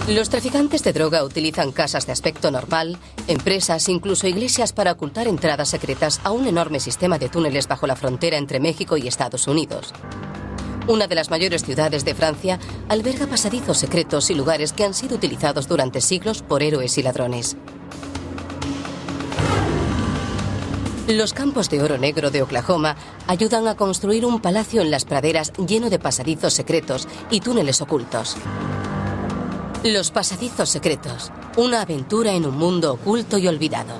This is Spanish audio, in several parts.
Los traficantes de droga utilizan casas de aspecto normal, empresas, incluso iglesias para ocultar entradas secretas a un enorme sistema de túneles bajo la frontera entre México y Estados Unidos. Una de las mayores ciudades de Francia alberga pasadizos secretos y lugares que han sido utilizados durante siglos por héroes y ladrones. Los campos de oro negro de Oklahoma ayudan a construir un palacio en las praderas lleno de pasadizos secretos y túneles ocultos. Los pasadizos secretos, una aventura en un mundo oculto y olvidado.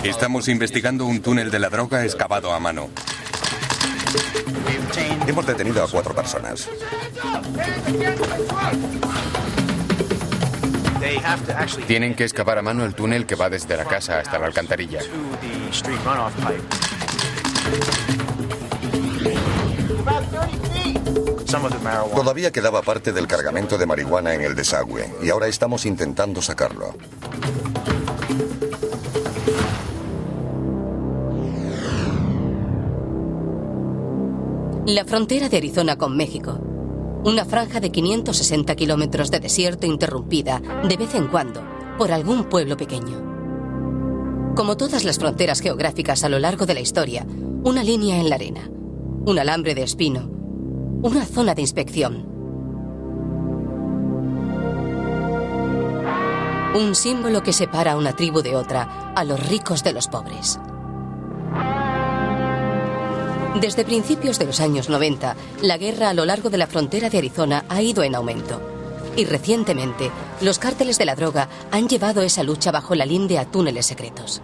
Estamos investigando un túnel de la droga excavado a mano. Hemos detenido a 4 personas. Tienen que excavar a mano el túnel que va desde la casa hasta la alcantarilla. Todavía quedaba parte del cargamento de marihuana en el desagüe y ahora estamos intentando sacarlo. La frontera de Arizona con México. Una franja de 560 kilómetros de desierto interrumpida, de vez en cuando, por algún pueblo pequeño. Como todas las fronteras geográficas a lo largo de la historia, una línea en la arena, un alambre de espino, una zona de inspección. Un símbolo que separa a una tribu de otra, a los ricos de los pobres. Desde principios de los años 90, la guerra a lo largo de la frontera de Arizona ha ido en aumento. Y recientemente, los cárteles de la droga han llevado esa lucha bajo la linde a túneles secretos.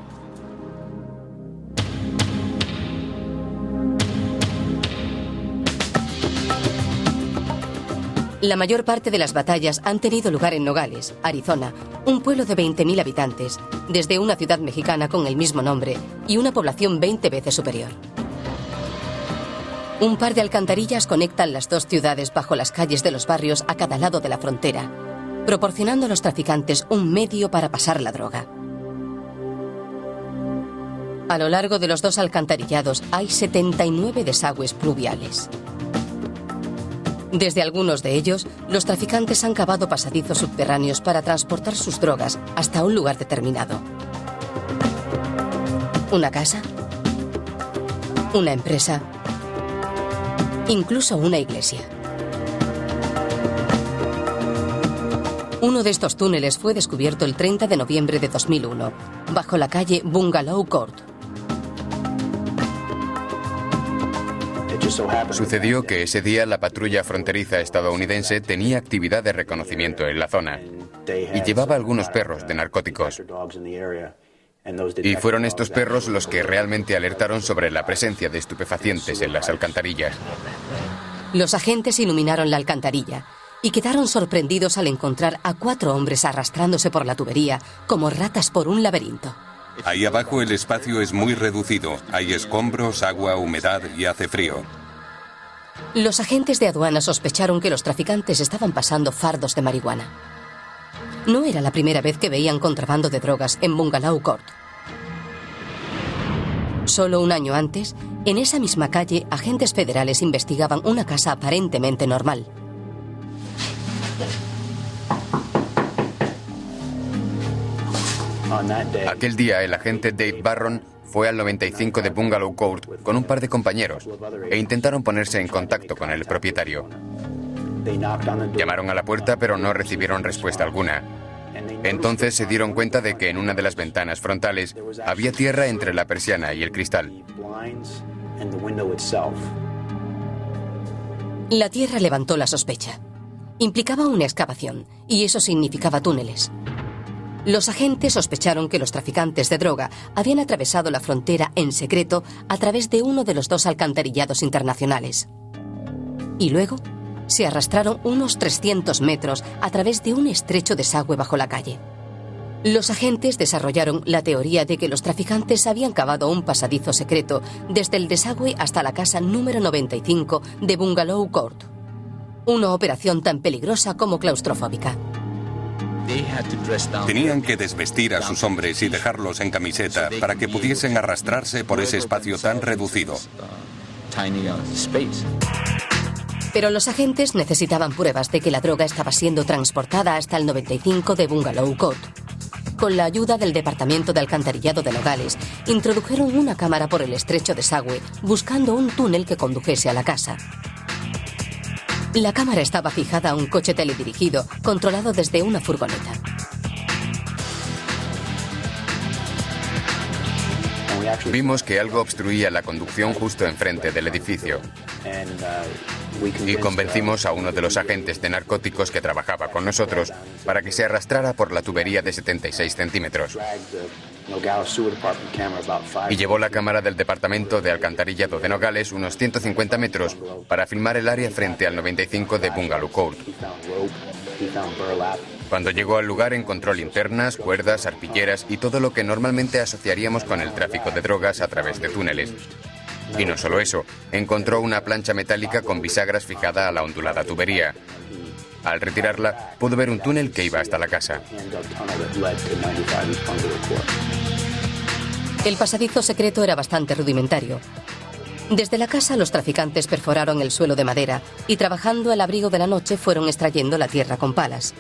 La mayor parte de las batallas han tenido lugar en Nogales, Arizona, un pueblo de 20.000 habitantes, desde una ciudad mexicana con el mismo nombre y una población 20 veces superior. Un par de alcantarillas conectan las dos ciudades bajo las calles de los barrios a cada lado de la frontera, proporcionando a los traficantes un medio para pasar la droga. A lo largo de los dos alcantarillados hay 79 desagües pluviales. Desde algunos de ellos, los traficantes han cavado pasadizos subterráneos para transportar sus drogas hasta un lugar determinado. Una casa, una empresa, incluso una iglesia. Uno de estos túneles fue descubierto el 30 de noviembre de 2001, bajo la calle Bungalow Court. Sucedió que ese día la patrulla fronteriza estadounidense tenía actividad de reconocimiento en la zona y llevaba algunos perros de narcóticos. Y fueron estos perros los que realmente alertaron sobre la presencia de estupefacientes en las alcantarillas. Los agentes iluminaron la alcantarilla y quedaron sorprendidos al encontrar a 4 hombres arrastrándose por la tubería como ratas por un laberinto. Ahí abajo el espacio es muy reducido. Hay escombros, agua, humedad y hace frío. Los agentes de aduana sospecharon que los traficantes estaban pasando fardos de marihuana. No era la primera vez que veían contrabando de drogas en Bungalow Court. Solo un año antes, en esa misma calle, agentes federales investigaban una casa aparentemente normal. Aquel día, el agente Dave Barron fue al 95 de Bungalow Court con un par de compañeros e intentaron ponerse en contacto con el propietario. Llamaron a la puerta, pero no recibieron respuesta alguna. Entonces se dieron cuenta de que en una de las ventanas frontales había tierra entre la persiana y el cristal. La tierra levantó la sospecha. Implicaba una excavación, y eso significaba túneles. Los agentes sospecharon que los traficantes de droga habían atravesado la frontera en secreto a través de uno de los 2 alcantarillados internacionales. Y luego se arrastraron unos 300 metros a través de un estrecho desagüe bajo la calle. Los agentes desarrollaron la teoría de que los traficantes habían cavado un pasadizo secreto desde el desagüe hasta la casa número 95 de Bungalow Court. Una operación tan peligrosa como claustrofóbica. Tenían que desvestir a sus hombres y dejarlos en camiseta para que pudiesen arrastrarse por ese espacio tan reducido. Pero los agentes necesitaban pruebas de que la droga estaba siendo transportada hasta el 95 de Bungalow Court. Con la ayuda del Departamento de Alcantarillado de Nogales, introdujeron una cámara por el estrecho desagüe, buscando un túnel que condujese a la casa. La cámara estaba fijada a un coche teledirigido, controlado desde una furgoneta. Vimos que algo obstruía la conducción justo enfrente del edificio. Y convencimos a uno de los agentes de narcóticos que trabajaba con nosotros para que se arrastrara por la tubería de 76 centímetros. Y llevó la cámara del Departamento de Alcantarillado de Nogales unos 150 metros para filmar el área frente al 95 de Bungalow Court. Cuando llegó al lugar encontró linternas, cuerdas, arpilleras y todo lo que normalmente asociaríamos con el tráfico de drogas a través de túneles. Y no solo eso, encontró una plancha metálica con bisagras fijada a la ondulada tubería. Al retirarla, pudo ver un túnel que iba hasta la casa. El pasadizo secreto era bastante rudimentario. Desde la casa, los traficantes perforaron el suelo de madera y, trabajando al abrigo de la noche, fueron extrayendo la tierra con palas.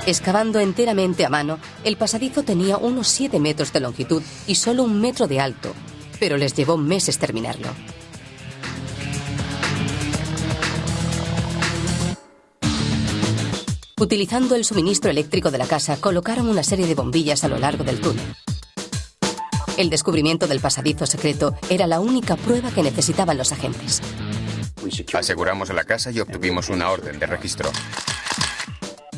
Excavando enteramente a mano, el pasadizo tenía unos 7 metros de longitud y solo 1 metro de alto, pero les llevó meses terminarlo. Utilizando el suministro eléctrico de la casa, colocaron una serie de bombillas a lo largo del túnel. El descubrimiento del pasadizo secreto era la única prueba que necesitaban los agentes. Aseguramos la casa y obtuvimos una orden de registro.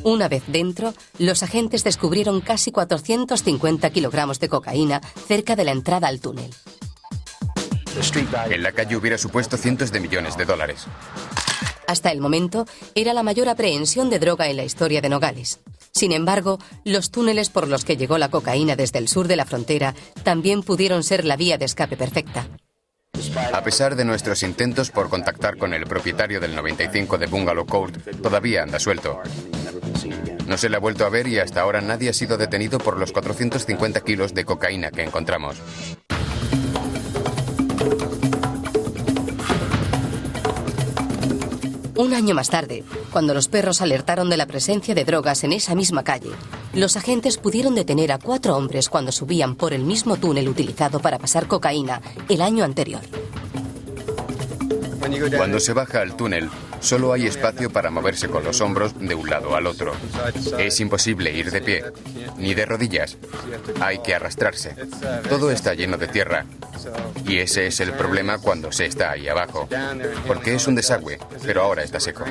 Una vez dentro, los agentes descubrieron casi 450 kilogramos de cocaína cerca de la entrada al túnel. En la calle hubiera supuesto cientos de millones de dólares. Hasta el momento, era la mayor aprehensión de droga en la historia de Nogales. Sin embargo, los túneles por los que llegó la cocaína desde el sur de la frontera también pudieron ser la vía de escape perfecta. A pesar de nuestros intentos por contactar con el propietario del 95 de Bungalow Court, todavía anda suelto. No se le ha vuelto a ver y hasta ahora nadie ha sido detenido por los 450 kilos de cocaína que encontramos. Un año más tarde, cuando los perros alertaron de la presencia de drogas en esa misma calle, los agentes pudieron detener a 4 hombres cuando subían por el mismo túnel utilizado para pasar cocaína el año anterior. Cuando se baja al túnel, solo hay espacio para moverse con los hombros de un lado al otro. Es imposible ir de pie, ni de rodillas. Hay que arrastrarse. Todo está lleno de tierra. Y ese es el problema cuando se está ahí abajo. Porque es un desagüe, pero ahora está seco.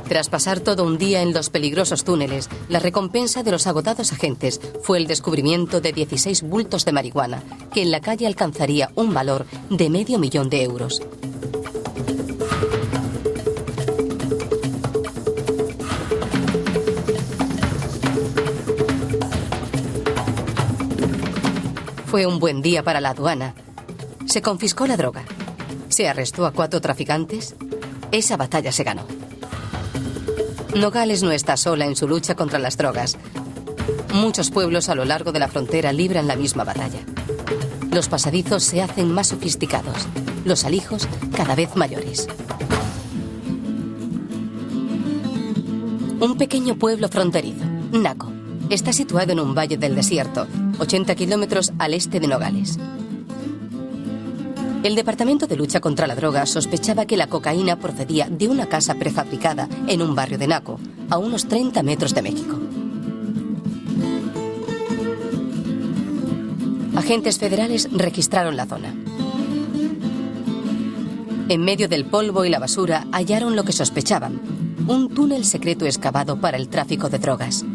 Tras pasar todo un día en los peligrosos túneles, la recompensa de los agotados agentes fue el descubrimiento de 16 bultos de marihuana, que en la calle alcanzaría un valor de $500,000 de euros. Fue un buen día para la aduana. Se confiscó la droga. Se arrestó a 4 traficantes. Esa batalla se ganó. Nogales no está sola en su lucha contra las drogas. Muchos pueblos a lo largo de la frontera libran la misma batalla. Los pasadizos se hacen más sofisticados, los alijos cada vez mayores. Un pequeño pueblo fronterizo, Naco, está situado en un valle del desierto, 80 kilómetros al este de Nogales. El Departamento de Lucha contra la Droga sospechaba que la cocaína procedía de una casa prefabricada en un barrio de Naco, a unos 30 metros de México. Agentes federales registraron la zona. En medio del polvo y la basura hallaron lo que sospechaban, un túnel secreto excavado para el tráfico de drogas.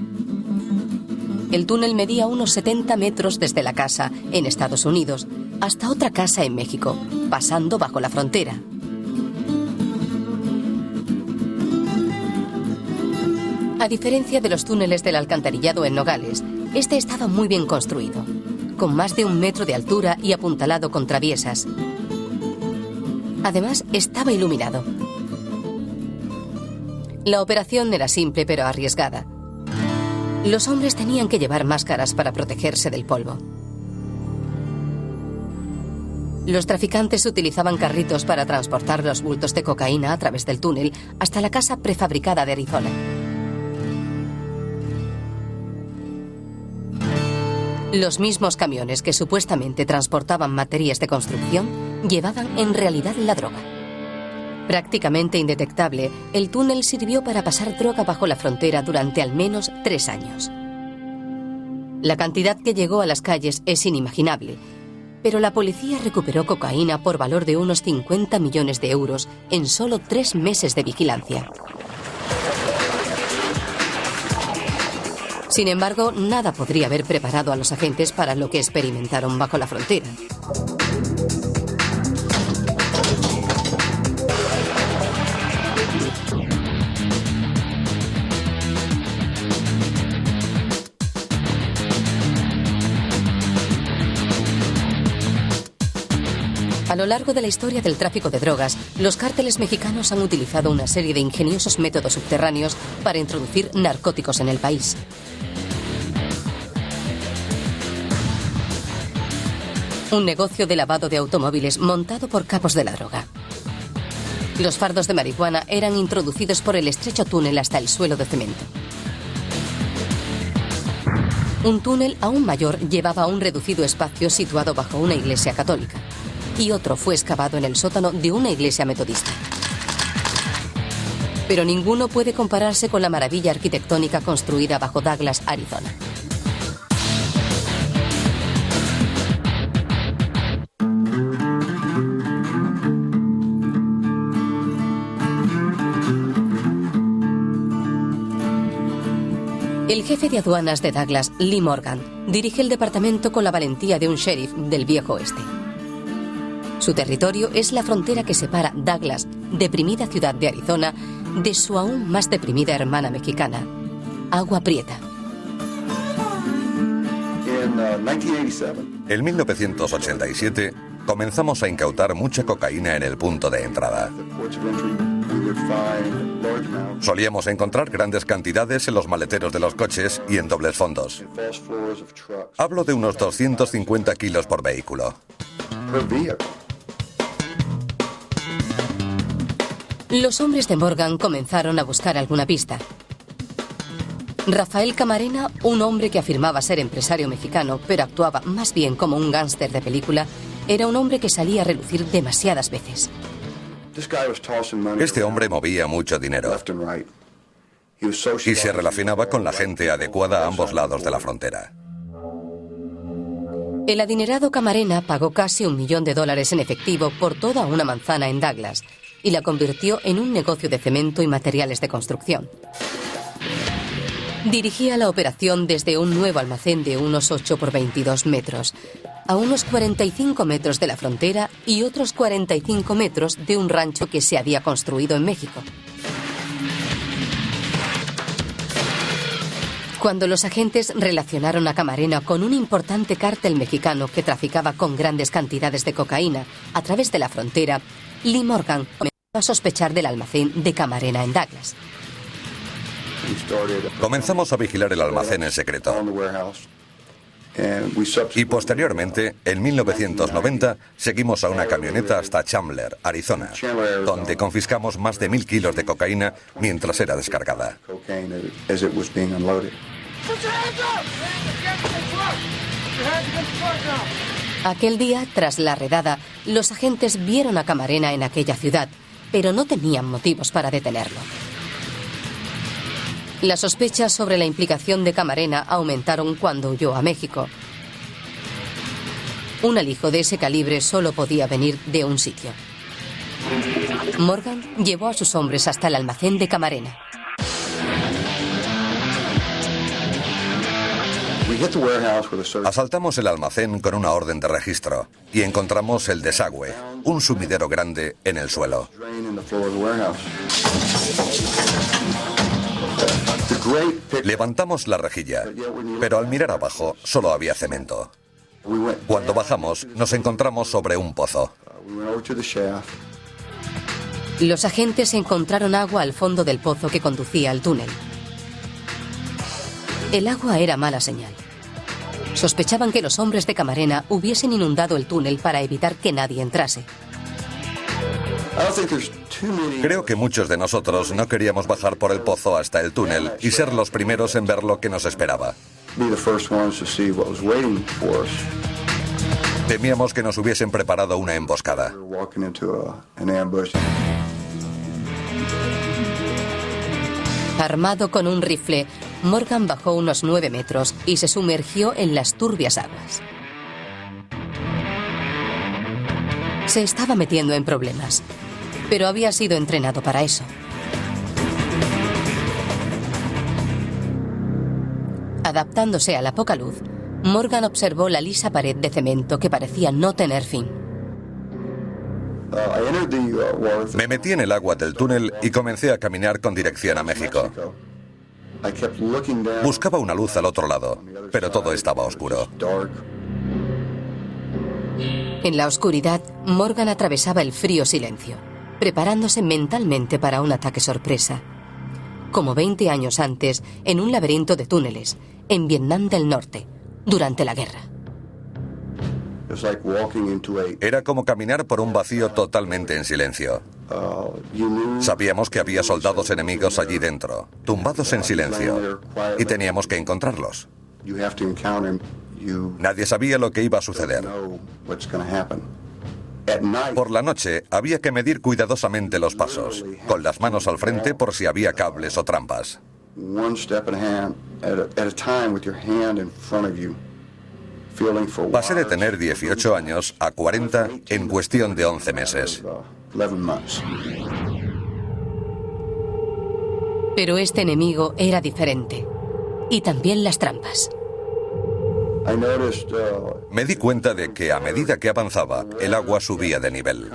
El túnel medía unos 70 metros desde la casa en Estados Unidos hasta otra casa en México, pasando bajo la frontera. A diferencia de los túneles del alcantarillado en Nogales, este estaba muy bien construido, con más de 1 metro de altura y apuntalado con traviesas. Además, estaba iluminado. La operación era simple pero arriesgada. Los hombres tenían que llevar máscaras para protegerse del polvo. Los traficantes utilizaban carritos para transportar los bultos de cocaína a través del túnel hasta la casa prefabricada de Arizona. Los mismos camiones que supuestamente transportaban materias de construcción llevaban en realidad la droga. Prácticamente indetectable, el túnel sirvió para pasar droga bajo la frontera durante al menos 3 años. La cantidad que llegó a las calles es inimaginable, pero la policía recuperó cocaína por valor de unos 50 millones de euros en solo 3 meses de vigilancia. Sin embargo, nada podría haber preparado a los agentes para lo que experimentaron bajo la frontera. A lo largo de la historia del tráfico de drogas, los cárteles mexicanos han utilizado una serie de ingeniosos métodos subterráneos para introducir narcóticos en el país. Un negocio de lavado de automóviles montado por capos de la droga. Los fardos de marihuana eran introducidos por el estrecho túnel hasta el suelo de cemento. Un túnel aún mayor llevaba a un reducido espacio situado bajo una iglesia católica, y otro fue excavado en el sótano de una iglesia metodista. Pero ninguno puede compararse con la maravilla arquitectónica construida bajo Douglas, Arizona. El jefe de aduanas de Douglas, Lee Morgan, dirige el departamento con la valentía de un sheriff del viejo oeste. Su territorio es la frontera que separa Douglas, deprimida ciudad de Arizona, de su aún más deprimida hermana mexicana, Agua Prieta. En 1987 comenzamos a incautar mucha cocaína en el punto de entrada. Solíamos encontrar grandes cantidades en los maleteros de los coches y en dobles fondos. Hablo de unos 250 kilos por vehículo. Los hombres de Morgan comenzaron a buscar alguna pista. Rafael Camarena, un hombre que afirmaba ser empresario mexicano, pero actuaba más bien como un gángster de película, era un hombre que salía a relucir demasiadas veces. Este hombre movía mucho dinero y se relacionaba con la gente adecuada a ambos lados de la frontera. El adinerado Camarena pagó casi $1 millón en efectivo por toda una manzana en Douglas y la convirtió en un negocio de cemento y materiales de construcción. Dirigía la operación desde un nuevo almacén de unos 8 por 22 metros, a unos 45 metros de la frontera y otros 45 metros de un rancho que se había construido en México. Cuando los agentes relacionaron a Camarena con un importante cártel mexicano que traficaba con grandes cantidades de cocaína a través de la frontera, Lee Morgan comenzó a sospechar del almacén de Camarena en Douglas. Comenzamos a vigilar el almacén en secreto. Y posteriormente, en 1990, seguimos a una camioneta hasta Chandler, Arizona, donde confiscamos más de 1.000 kilos de cocaína mientras era descargada. Aquel día, tras la redada, los agentes vieron a Camarena en aquella ciudad, pero no tenían motivos para detenerlo. Las sospechas sobre la implicación de Camarena aumentaron cuando huyó a México. Un alijo de ese calibre solo podía venir de un sitio. Morgan llevó a sus hombres hasta el almacén de Camarena. Asaltamos el almacén con una orden de registro y encontramos el desagüe, un sumidero grande en el suelo. Levantamos la rejilla, pero al mirar abajo solo había cemento. Cuando bajamos, nos encontramos sobre un pozo. Los agentes encontraron agua al fondo del pozo que conducía al túnel. El agua era mala señal. Sospechaban que los hombres de Camarena hubiesen inundado el túnel para evitar que nadie entrase. Creo que muchos de nosotros no queríamos bajar por el pozo hasta el túnel y ser los primeros en ver lo que nos esperaba. Temíamos que nos hubiesen preparado una emboscada. Armado con un rifle, Morgan bajó unos 9 metros y se sumergió en las turbias aguas. Se estaba metiendo en problemas, pero había sido entrenado para eso. Adaptándose a la poca luz, Morgan observó la lisa pared de cemento que parecía no tener fin. Me metí en el agua del túnel y comencé a caminar con dirección a México. Buscaba una luz al otro lado, pero todo estaba oscuro. En la oscuridad, Morgan atravesaba el frío silencio, preparándose mentalmente para un ataque sorpresa. Como 20 años antes, en un laberinto de túneles, en Vietnam del Norte, durante la guerra. Era como caminar por un vacío totalmente en silencio. Sabíamos que había soldados enemigos allí dentro, tumbados en silencio, y teníamos que encontrarlos. Nadie sabía lo que iba a suceder. Por la noche había que medir cuidadosamente los pasos, con las manos al frente por si había cables o trampas. Pasé de tener 18 años a 40 en cuestión de 11 meses. Pero este enemigo era diferente. Y también las trampas. Me di cuenta de que a medida que avanzaba, el agua subía de nivel.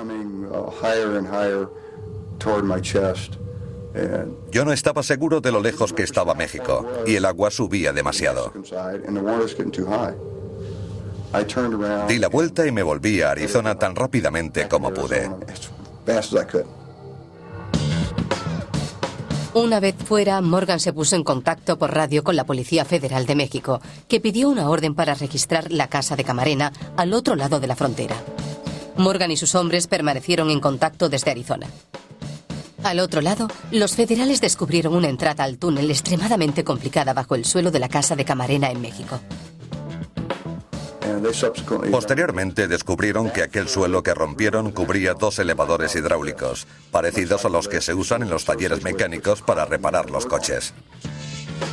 Yo no estaba seguro de lo lejos que estaba México, y el agua subía demasiado. Di la vuelta y me volví a Arizona tan rápidamente como pude. Una vez fuera, Morgan se puso en contacto por radio con la Policía Federal de México, que pidió una orden para registrar la casa de Camarena al otro lado de la frontera. Morgan y sus hombres permanecieron en contacto desde Arizona. Al otro lado, los federales descubrieron una entrada al túnel extremadamente complicada bajo el suelo de la casa de Camarena en México. Posteriormente descubrieron que aquel suelo que rompieron cubría 2 elevadores hidráulicos, parecidos a los que se usan en los talleres mecánicos para reparar los coches.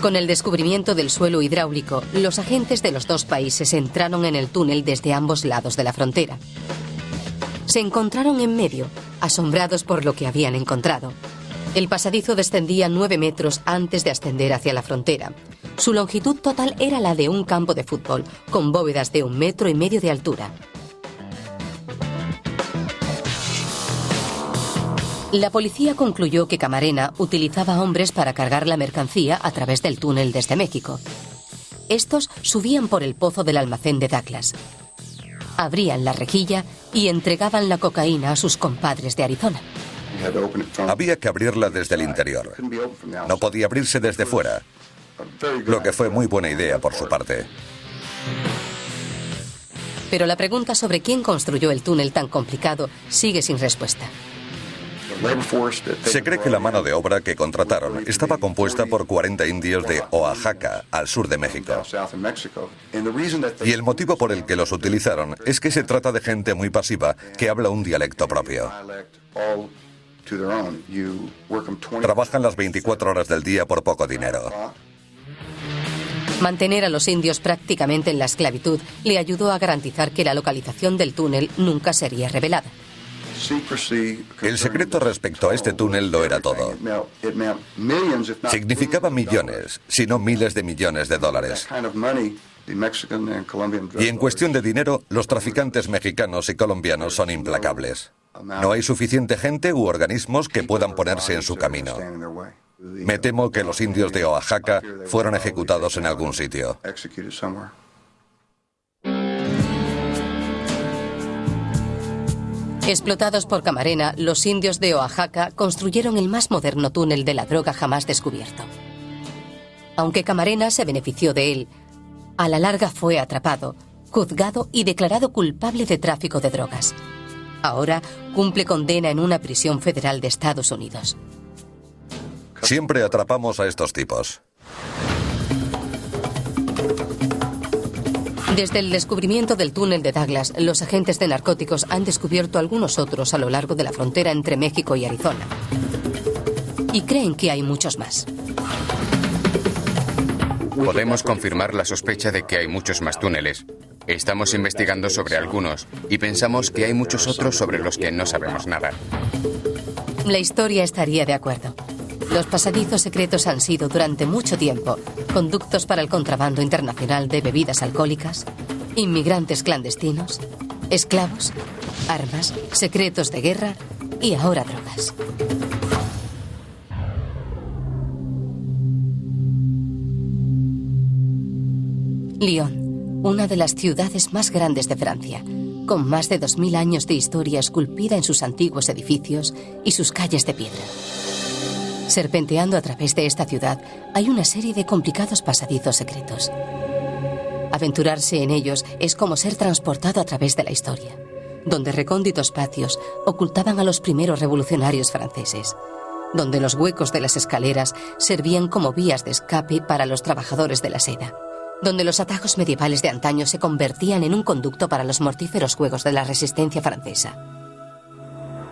Con el descubrimiento del suelo hidráulico, los agentes de los dos países entraron en el túnel desde ambos lados de la frontera. Se encontraron en medio, asombrados por lo que habían encontrado. El pasadizo descendía 9 metros antes de ascender hacia la frontera. Su longitud total era la de un campo de fútbol, con bóvedas de 1,5 metros de altura. La policía concluyó que Camarena utilizaba hombres para cargar la mercancía a través del túnel desde México. Estos subían por el pozo del almacén de Douglas. Abrían la rejilla y entregaban la cocaína a sus compadres de Arizona. Había que abrirla desde el interior. No podía abrirse desde fuera, lo que fue muy buena idea por su parte. Pero la pregunta sobre quién construyó el túnel tan complicado sigue sin respuesta. Se cree que la mano de obra que contrataron estaba compuesta por 40 indios de Oaxaca, al sur de México. Y el motivo por el que los utilizaron es que se trata de gente muy pasiva que habla un dialecto propio. Trabajan las 24 horas del día por poco dinero. Mantener a los indios prácticamente en la esclavitud le ayudó a garantizar que la localización del túnel nunca sería revelada. El secreto respecto a este túnel lo era todo. Significaba millones, si no miles de millones de dólares. Y en cuestión de dinero, los traficantes mexicanos y colombianos son implacables. No hay suficiente gente u organismos que puedan ponerse en su camino. Me temo que los indios de Oaxaca fueron ejecutados en algún sitio. Explotados por Camarena, los indios de Oaxaca construyeron el más moderno túnel de la droga jamás descubierto. Aunque Camarena se benefició de él, A la larga fue atrapado, juzgado y declarado culpable de tráfico de drogas. Ahora cumple condena en una prisión federal de Estados Unidos. Siempre atrapamos a estos tipos. Desde el descubrimiento del túnel de Douglas, los agentes de narcóticos han descubierto algunos otros a lo largo de la frontera entre México y Arizona. Y creen que hay muchos más. Podemos confirmar la sospecha de que hay muchos más túneles. Estamos investigando sobre algunos y pensamos que hay muchos otros sobre los que no sabemos nada. La historia estaría de acuerdo. Los pasadizos secretos han sido durante mucho tiempo conductos para el contrabando internacional de bebidas alcohólicas, inmigrantes clandestinos, esclavos, armas, secretos de guerra y ahora drogas. Lyon, una de las ciudades más grandes de Francia, con más de 2000 años de historia esculpida en sus antiguos edificios y sus calles de piedra. Serpenteando a través de esta ciudad hay una serie de complicados pasadizos secretos. Aventurarse en ellos es como ser transportado a través de la historia, donde recónditos patios ocultaban a los primeros revolucionarios franceses, donde los huecos de las escaleras servían como vías de escape para los trabajadores de la seda, donde los atajos medievales de antaño se convertían en un conducto para los mortíferos juegos de la resistencia francesa.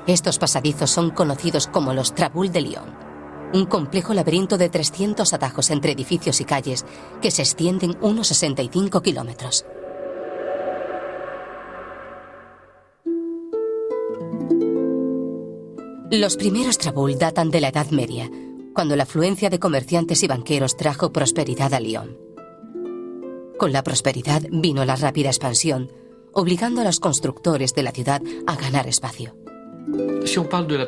Estos pasadizos son conocidos como los Traboules de Lyon, un complejo laberinto de 300 atajos entre edificios y calles que se extienden unos 65 kilómetros. Los primeros Traboules datan de la Edad Media, cuando la afluencia de comerciantes y banqueros trajo prosperidad a Lyon. Con la prosperidad vino la rápida expansión, obligando a los constructores de la ciudad a ganar espacio.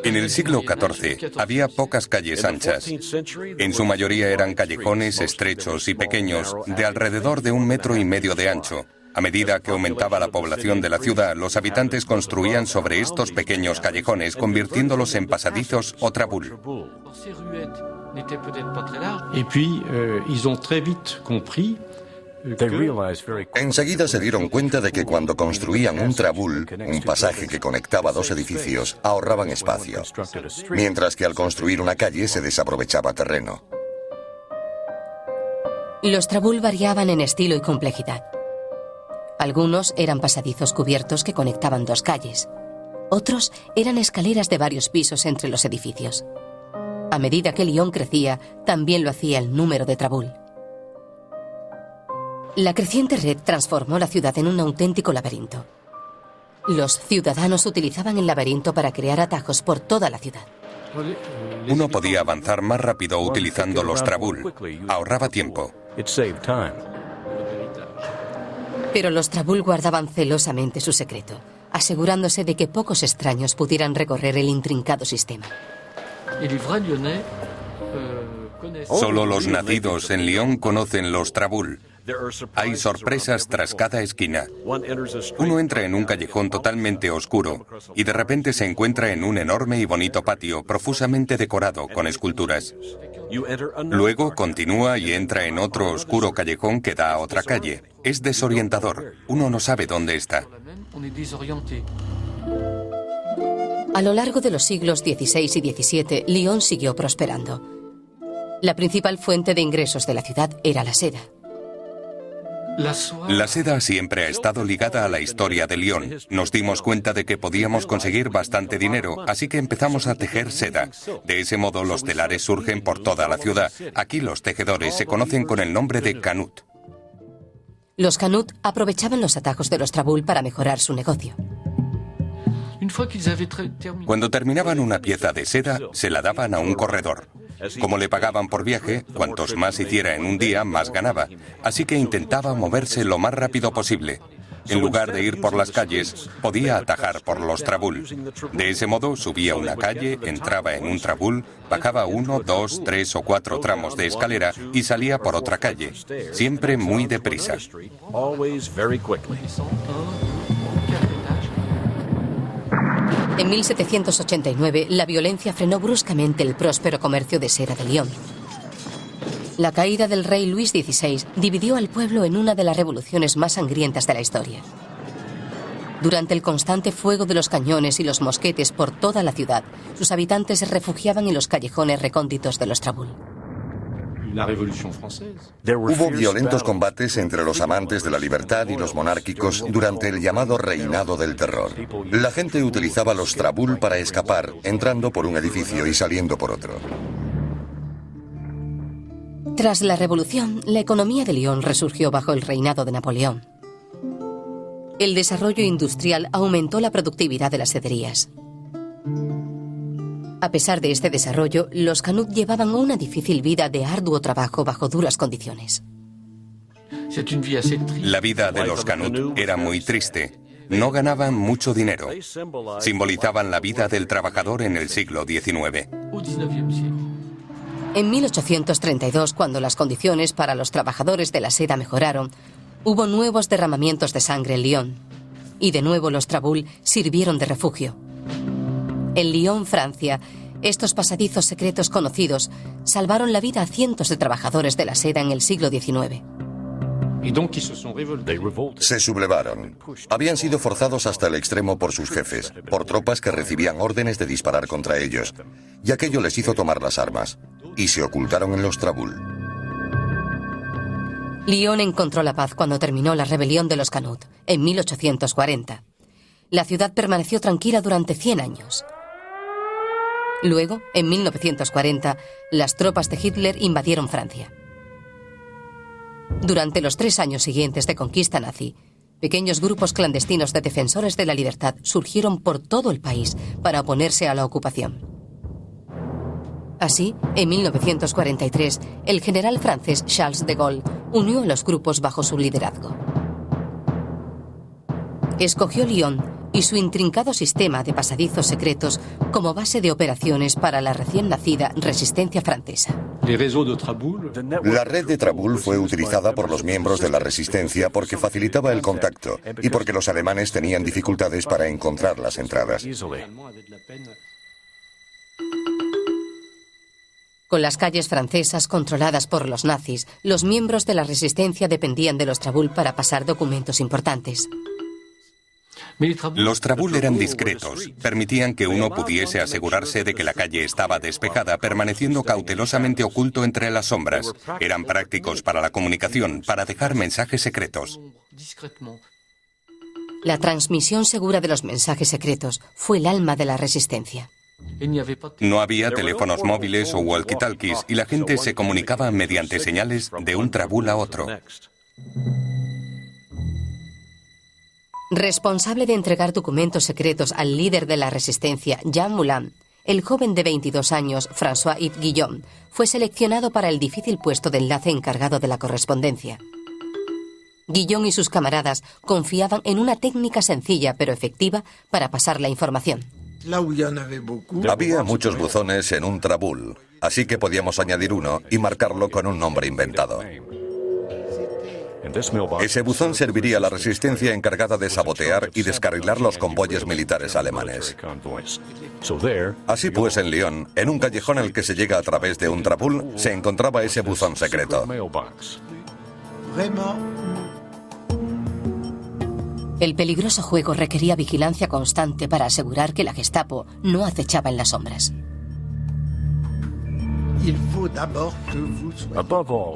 En el siglo XIV había pocas calles anchas. En su mayoría eran callejones estrechos y pequeños, de alrededor de 1,5 metros de ancho. A medida que aumentaba la población de la ciudad, los habitantes construían sobre estos pequeños callejones, convirtiéndolos en pasadizos o traboules. Enseguida se dieron cuenta de que cuando construían un traboule, un pasaje que conectaba dos edificios, ahorraban espacio, mientras que al construir una calle se desaprovechaba terreno. Los traboules variaban en estilo y complejidad. Algunos eran pasadizos cubiertos que conectaban dos calles. Otros eran escaleras de varios pisos entre los edificios. A medida que Lyon crecía, también lo hacía el número de traboules. La creciente red transformó la ciudad en un auténtico laberinto. Los ciudadanos utilizaban el laberinto para crear atajos por toda la ciudad. Uno podía avanzar más rápido utilizando los traboules. Ahorraba tiempo. Pero los traboules guardaban celosamente su secreto, asegurándose de que pocos extraños pudieran recorrer el intrincado sistema. Solo los nacidos en Lyon conocen los traboules. Hay sorpresas tras cada esquina. Uno entra en un callejón totalmente oscuro y de repente se encuentra en un enorme y bonito patio profusamente decorado con esculturas. Luego continúa y entra en otro oscuro callejón que da a otra calle. Es desorientador. Uno no sabe dónde está. A lo largo de los siglos XVI y XVII, Lyon siguió prosperando. La principal fuente de ingresos de la ciudad era la seda. La seda siempre ha estado ligada a la historia de Lyon. Nos dimos cuenta de que podíamos conseguir bastante dinero, así que empezamos a tejer seda. De ese modo los telares surgen por toda la ciudad. Aquí los tejedores se conocen con el nombre de canut. Los canut aprovechaban los atajos de los traboules para mejorar su negocio. Cuando terminaban una pieza de seda, se la daban a un corredor. Como le pagaban por viaje, cuantos más hiciera en un día, más ganaba. Así que intentaba moverse lo más rápido posible. En lugar de ir por las calles, podía atajar por los traboules. De ese modo, subía una calle, entraba en un traboule, bajaba 1, 2, 3 o 4 tramos de escalera y salía por otra calle. Siempre muy deprisa. En 1789, la violencia frenó bruscamente el próspero comercio de seda de Lyon. La caída del rey Luis XVI dividió al pueblo en una de las revoluciones más sangrientas de la historia. Durante el constante fuego de los cañones y los mosquetes por toda la ciudad, sus habitantes se refugiaban en los callejones recónditos de los Trabul. Hubo violentos combates entre los amantes de la libertad y los monárquicos durante el llamado Reinado del Terror. La gente utilizaba los Trabul para escapar, entrando por un edificio y saliendo por otro. Tras la revolución, la economía de Lyon resurgió bajo el reinado de Napoleón. El desarrollo industrial aumentó la productividad de las sederías. A pesar de este desarrollo, los Canut llevaban una difícil vida de arduo trabajo bajo duras condiciones. La vida de los Canut era muy triste. No ganaban mucho dinero. Simbolizaban la vida del trabajador en el siglo XIX. En 1832, cuando las condiciones para los trabajadores de la seda mejoraron, hubo nuevos derramamientos de sangre en Lyon. Y de nuevo los Trabul sirvieron de refugio. En Lyon, Francia, estos pasadizos secretos conocidos salvaron la vida a cientos de trabajadores de la seda en el siglo XIX. Se sublevaron. Habían sido forzados hasta el extremo por sus jefes, por tropas que recibían órdenes de disparar contra ellos, y aquello les hizo tomar las armas, y se ocultaron en los Trabul. Lyon encontró la paz cuando terminó la rebelión de los Canut, en 1840. La ciudad permaneció tranquila durante 100 años. Luego, en 1940, las tropas de Hitler invadieron Francia. Durante los 3 años siguientes de conquista nazi, pequeños grupos clandestinos de defensores de la libertad surgieron por todo el país para oponerse a la ocupación. Así, en 1943, el general francés Charles de Gaulle unió a los grupos bajo su liderazgo. Escogió Lyon y su intrincado sistema de pasadizos secretos como base de operaciones para la recién nacida resistencia francesa. La red de Trabul fue utilizada por los miembros de la resistencia porque facilitaba el contacto y porque los alemanes tenían dificultades para encontrar las entradas. Con las calles francesas controladas por los nazis, los miembros de la resistencia dependían de los Trabul para pasar documentos importantes. Los Trabul eran discretos. Permitían que uno pudiese asegurarse de que la calle estaba despejada, permaneciendo cautelosamente oculto entre las sombras. Eran prácticos para la comunicación, para dejar mensajes secretos. La transmisión segura de los mensajes secretos fue el alma de la resistencia. No había teléfonos móviles o walkie-talkies y la gente se comunicaba mediante señales de un Trabul a otro. Responsable de entregar documentos secretos al líder de la resistencia, Jean Moulin, el joven de 22 años, François-Yves Guillaume, fue seleccionado para el difícil puesto de enlace encargado de la correspondencia. Guillaume y sus camaradas confiaban en una técnica sencilla pero efectiva para pasar la información. Había muchos buzones en un Trabul, así que podíamos añadir uno y marcarlo con un nombre inventado. Ese buzón serviría a la resistencia encargada de sabotear y descarrilar los convoyes militares alemanes. Así pues, en Lyon, en un callejón al que se llega a través de un Trabul, se encontraba ese buzón secreto. El peligroso juego requería vigilancia constante para asegurar que la Gestapo no acechaba en las sombras.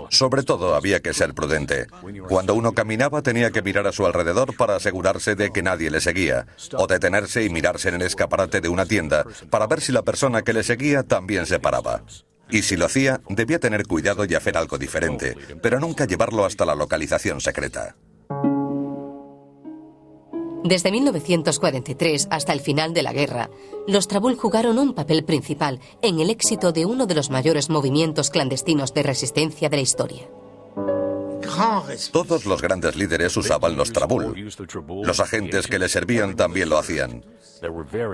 Sobre todo había que ser prudente. Cuando uno caminaba tenía que mirar a su alrededor para asegurarse de que nadie le seguía, o detenerse y mirarse en el escaparate de una tienda para ver si la persona que le seguía también se paraba. Y si lo hacía, debía tener cuidado y hacer algo diferente, pero nunca llevarlo hasta la localización secreta. Desde 1943 hasta el final de la guerra, los Trabul jugaron un papel principal en el éxito de uno de los mayores movimientos clandestinos de resistencia de la historia. Todos los grandes líderes usaban los Trabul. Los agentes que les servían también lo hacían.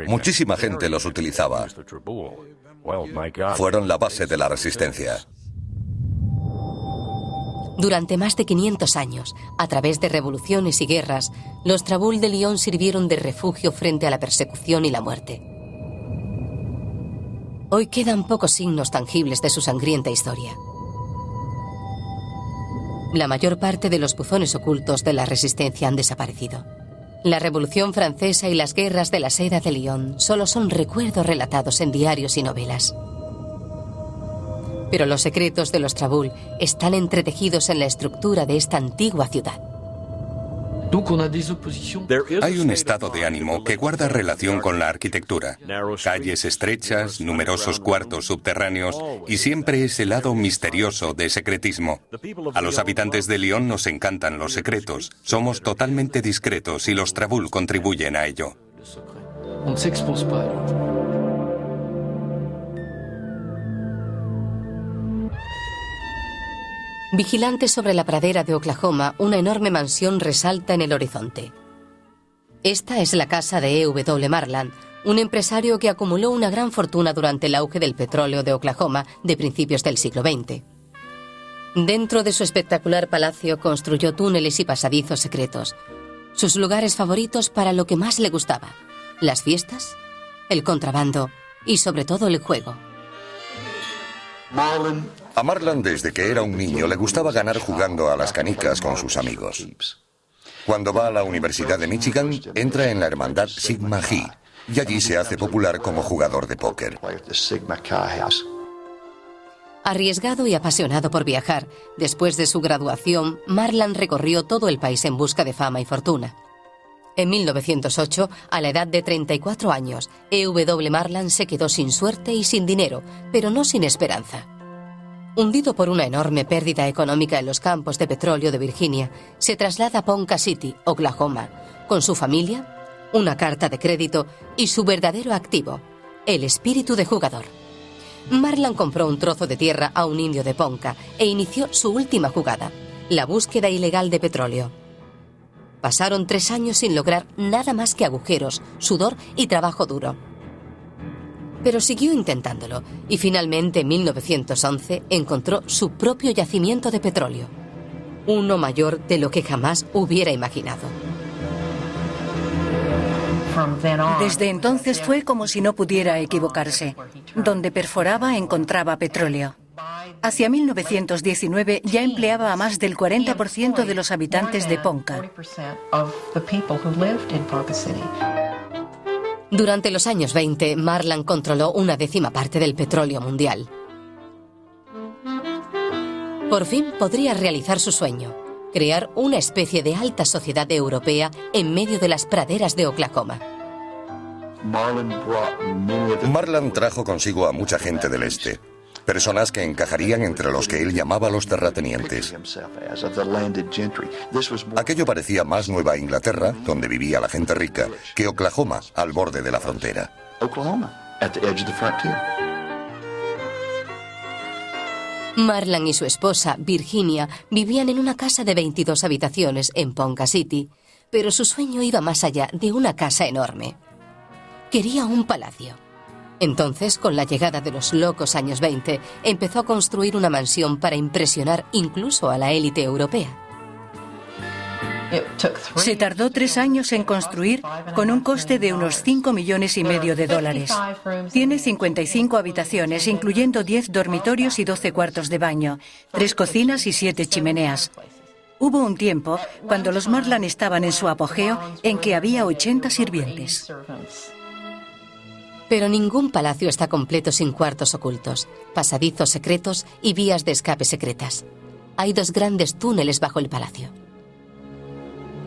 Muchísima gente los utilizaba. Fueron la base de la resistencia. Durante más de 500 años, a través de revoluciones y guerras, los Trabul de Lyon sirvieron de refugio frente a la persecución y la muerte. Hoy quedan pocos signos tangibles de su sangrienta historia. La mayor parte de los buzones ocultos de la resistencia han desaparecido. La Revolución Francesa y las guerras de la Seda de Lyon solo son recuerdos relatados en diarios y novelas. Pero los secretos de los Trabull están entretejidos en la estructura de esta antigua ciudad. Hay un estado de ánimo que guarda relación con la arquitectura. Calles estrechas, numerosos cuartos subterráneos y siempre ese lado misterioso de secretismo. A los habitantes de Lyon nos encantan los secretos. Somos totalmente discretos y los Trabull contribuyen a ello. Vigilante sobre la pradera de Oklahoma, una enorme mansión resalta en el horizonte. Esta es la casa de E.W. Marland, un empresario que acumuló una gran fortuna durante el auge del petróleo de Oklahoma de principios del siglo XX. Dentro de su espectacular palacio construyó túneles y pasadizos secretos, sus lugares favoritos para lo que más le gustaba: las fiestas, el contrabando y sobre todo el juego. A Marland, desde que era un niño, le gustaba ganar jugando a las canicas con sus amigos. Cuando va a la Universidad de Michigan, entra en la hermandad Sigma Chi y allí se hace popular como jugador de póker. Arriesgado y apasionado por viajar, después de su graduación, Marland recorrió todo el país en busca de fama y fortuna. En 1908, a la edad de 34 años, E.W. Marland se quedó sin suerte y sin dinero, pero no sin esperanza. Hundido por una enorme pérdida económica en los campos de petróleo de Virginia, se traslada a Ponca City, Oklahoma, con su familia, una carta de crédito y su verdadero activo, el espíritu de jugador. Marland compró un trozo de tierra a un indio de Ponca e inició su última jugada, la búsqueda ilegal de petróleo. Pasaron 3 años sin lograr nada más que agujeros, sudor y trabajo duro. Pero siguió intentándolo y finalmente en 1911 encontró su propio yacimiento de petróleo, uno mayor de lo que jamás hubiera imaginado. Desde entonces fue como si no pudiera equivocarse. Donde perforaba encontraba petróleo. Hacia 1919 ya empleaba a más del 40% de los habitantes de Ponca. Durante los años 20, Marland controló 1/10 parte del petróleo mundial. Por fin podría realizar su sueño, crear una especie de alta sociedad europea en medio de las praderas de Oklahoma. Marland trajo consigo a mucha gente del este, personas que encajarían entre los que él llamaba los terratenientes. Aquello parecía más Nueva Inglaterra, donde vivía la gente rica, que Oklahoma, al borde de la frontera. Marland y su esposa, Virginia, vivían en una casa de 22 habitaciones en Ponca City, pero su sueño iba más allá de una casa enorme. Quería un palacio. Entonces, con la llegada de los locos años 20, empezó a construir una mansión para impresionar incluso a la élite europea. Se tardó 3 años en construir, con un coste de unos $5,5 millones. Tiene 55 habitaciones, incluyendo 10 dormitorios y 12 cuartos de baño, 3 cocinas y 7 chimeneas. Hubo un tiempo, cuando los Marland estaban en su apogeo, en que había 80 sirvientes. Pero ningún palacio está completo sin cuartos ocultos, pasadizos secretos y vías de escape secretas. Hay 2 grandes túneles bajo el palacio.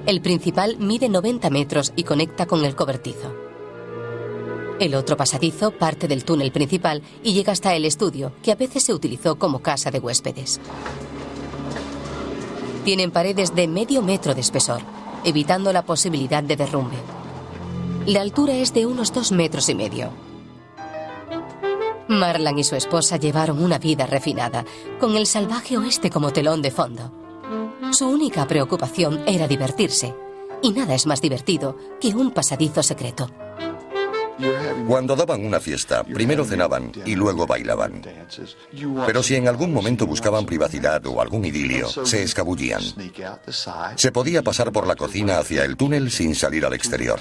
El principal mide 90 metros y conecta con el cobertizo. El otro pasadizo parte del túnel principal y llega hasta el estudio, que a veces se utilizó como casa de huéspedes. Tienen paredes de medio metro de espesor, evitando la posibilidad de derrumbe. La altura es de unos 2,5 metros. Marland y su esposa llevaron una vida refinada, con el salvaje oeste como telón de fondo. Su única preocupación era divertirse, y nada es más divertido que un pasadizo secreto. Cuando daban una fiesta, primero cenaban y luego bailaban. Pero si en algún momento buscaban privacidad o algún idilio, se escabullían. Se podía pasar por la cocina hacia el túnel sin salir al exterior.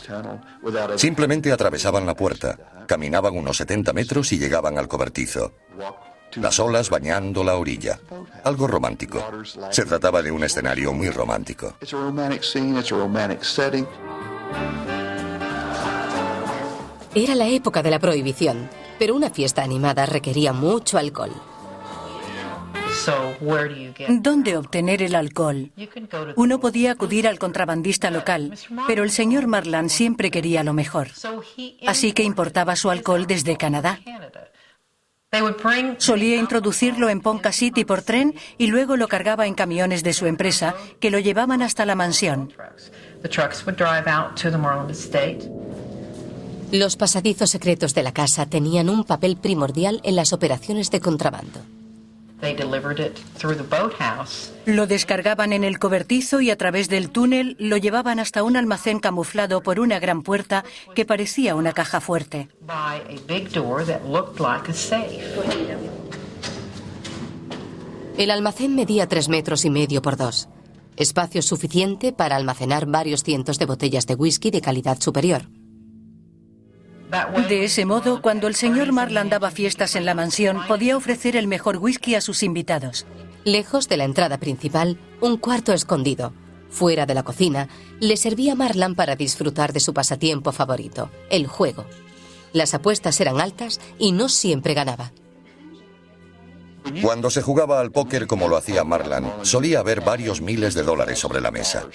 Simplemente atravesaban la puerta, caminaban unos 70 metros y llegaban al cobertizo. Las olas bañando la orilla. Algo romántico. Se trataba de un escenario muy romántico. Era la época de la prohibición, pero una fiesta animada requería mucho alcohol. ¿Dónde obtener el alcohol? Uno podía acudir al contrabandista local, pero el señor Marland siempre quería lo mejor. Así que importaba su alcohol desde Canadá. Solía introducirlo en Ponca City por tren y luego lo cargaba en camiones de su empresa, que lo llevaban hasta la mansión. Los pasadizos secretos de la casa tenían un papel primordial en las operaciones de contrabando. Lo descargaban en el cobertizo y a través del túnel lo llevaban hasta un almacén camuflado por una gran puerta que parecía una caja fuerte. El almacén medía 3,5 metros por 2, espacio suficiente para almacenar varios cientos de botellas de whisky de calidad superior. De ese modo, cuando el señor Marland daba fiestas en la mansión, podía ofrecer el mejor whisky a sus invitados. Lejos de la entrada principal, un cuarto escondido, fuera de la cocina, le servía a Marland para disfrutar de su pasatiempo favorito, el juego. Las apuestas eran altas y no siempre ganaba. Cuando se jugaba al póker como lo hacía Marland, solía haber varios miles de dólares sobre la mesa.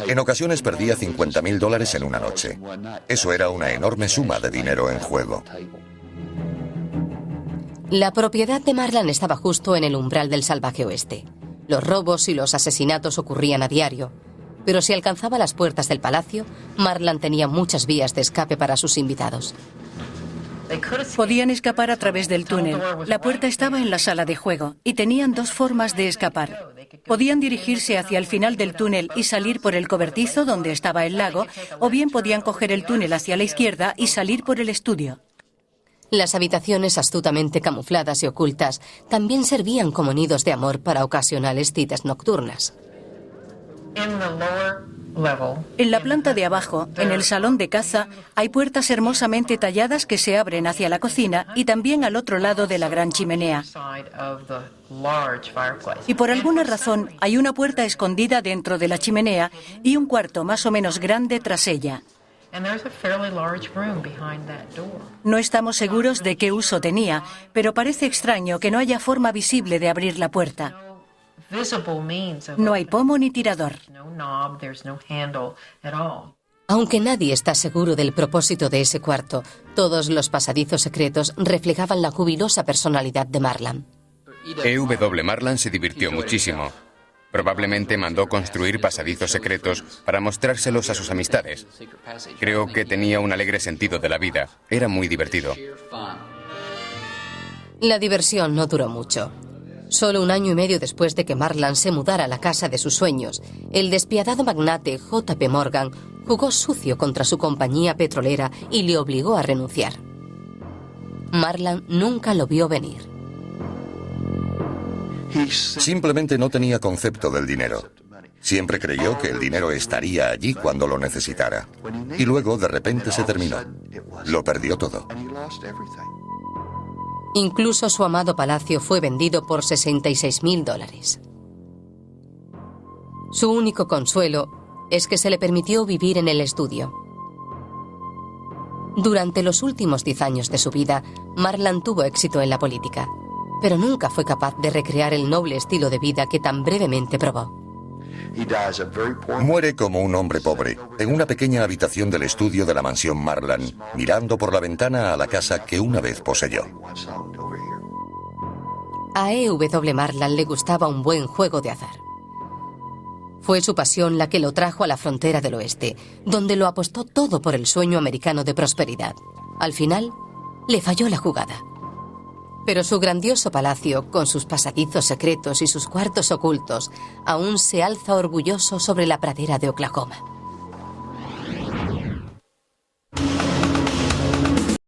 En ocasiones perdía $50,000 en una noche. Eso era una enorme suma de dinero en juego. La propiedad de Marland estaba justo en el umbral del salvaje oeste. Los robos y los asesinatos ocurrían a diario. Pero si alcanzaba las puertas del palacio, Marland tenía muchas vías de escape para sus invitados. Podían escapar a través del túnel. La puerta estaba en la sala de juego y tenían dos formas de escapar. Podían dirigirse hacia el final del túnel y salir por el cobertizo donde estaba el lago, o bien podían coger el túnel hacia la izquierda y salir por el estudio. Las habitaciones astutamente camufladas y ocultas también servían como nidos de amor para ocasionales citas nocturnas. En la planta de abajo, en el salón de caza, hay puertas hermosamente talladas que se abren hacia la cocina y también al otro lado de la gran chimenea. Y por alguna razón hay una puerta escondida dentro de la chimenea y un cuarto más o menos grande tras ella. No estamos seguros de qué uso tenía, pero parece extraño que no haya forma visible de abrir la puerta. No hay pomo ni tirador. Aunque nadie está seguro del propósito de ese cuarto, todos los pasadizos secretos reflejaban la jubilosa personalidad de Marland. E.W. Marland se divirtió muchísimo. Probablemente mandó construir pasadizos secretos para mostrárselos a sus amistades. Creo que tenía un alegre sentido de la vida. Era muy divertido. La diversión no duró mucho. Solo 1 año y medio después de que Marland se mudara a la casa de sus sueños, el despiadado magnate J.P. Morgan jugó sucio contra su compañía petrolera y le obligó a renunciar. Marland nunca lo vio venir. Simplemente no tenía concepto del dinero. Siempre creyó que el dinero estaría allí cuando lo necesitara. Y luego, de repente, se terminó. Lo perdió todo. Incluso su amado palacio fue vendido por $66,000. Su único consuelo es que se le permitió vivir en el estudio. Durante los últimos 10 años de su vida, Marland tuvo éxito en la política, pero nunca fue capaz de recrear el noble estilo de vida que tan brevemente probó. Muere como un hombre pobre, en una pequeña habitación del estudio de la mansión Marland, mirando por la ventana a la casa que una vez poseyó. A E.W. Marland le gustaba un buen juego de azar. Fue su pasión la que lo trajo a la frontera del oeste, donde lo apostó todo por el sueño americano de prosperidad. Al final, le falló la jugada. Pero su grandioso palacio, con sus pasadizos secretos y sus cuartos ocultos, aún se alza orgulloso sobre la pradera de Oklahoma.